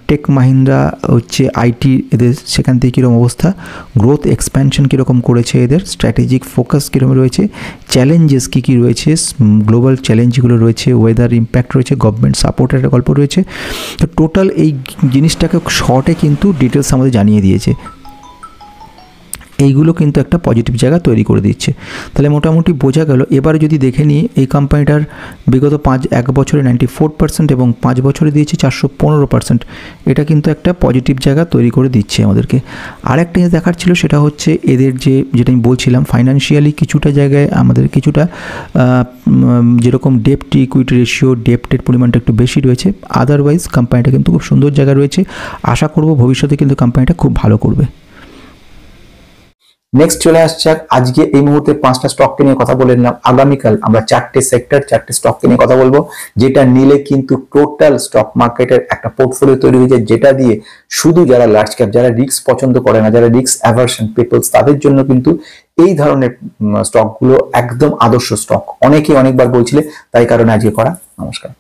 টেক মাহিন্দ্রা হচ্ছে আইটি এদের সেখান থেকে কীরকম অবস্থা, গ্রোথ এক্সপ্যানশন কীরকম করেছে এদের, স্ট্র্যাটেজিক ফোকাস কীরকম রয়েছে, চ্যালেঞ্জেস কী কী রয়েছে, গ্লোবাল চ্যালেঞ্জগুলো রয়েছে, ওয়েদার ইম্প্যাক্ট রয়েছে, গভর্নমেন্ট সাপোর্টের একটা গল্প রয়েছে। তো টোটাল এই জিনিসটাকে শর্টে কিন্তু ডিটেলস আমাদের জানিয়ে দিয়েছে, এইগুলো কিন্তু একটা পজিটিভ জায়গা তৈরি করে দিচ্ছে। তাহলে মোটামুটি বোঝা গেল। এবারে যদি দেখে নিই এই কোম্পানিটার বিগত 1 বছরে 94% এবং 5 বছরে দিয়েছে 415%, এটা কিন্তু একটা পজিটিভ জায়গা তৈরি করে দিচ্ছে আমাদেরকে। আরেকটা জিনিস দেখার ছিল সেটা হচ্ছে এদের যেটা আমি বলছিলাম ফাইন্যান্সিয়ালি কিছুটা জায়গায় আমাদের কিছুটা যেরকম ডেপ্ট ইকুইটি রেশিও ডেপ্টের পরিমাণটা একটু বেশি রয়েছে, আদারওয়াইজ কোম্পানিটা কিন্তু খুব সুন্দর জায়গা রয়েছে। আশা করব ভবিষ্যতে কিন্তু কোম্পানিটা খুব ভালো করবে। নেক্সট চলে আসছে আজকে এই মুহূর্তে 5টা স্টককে নিয়ে কথা বলে নিলাম। আগামীকাল আমরা 4টে সেক্টর 4টে স্টককে নিয়ে কথা বলবো, যেটা নিলে কিন্তু টোটাল স্টক মার্কেটের একটা পোর্টফোলিও তৈরি হয়ে যায়, যেটা দিয়ে শুধু যারা লার্জ ক্যাপ, যারা রিস্ক পছন্দ করে না, যারা রিস্ক অ্যাভার্সন পিপলস, তাদের জন্য কিন্তু এই ধরনের স্টকগুলো একদম আদর্শ স্টক। অনেকেই অনেকবার বলছিলে, তাই কারণে আজকে করা। নমস্কার।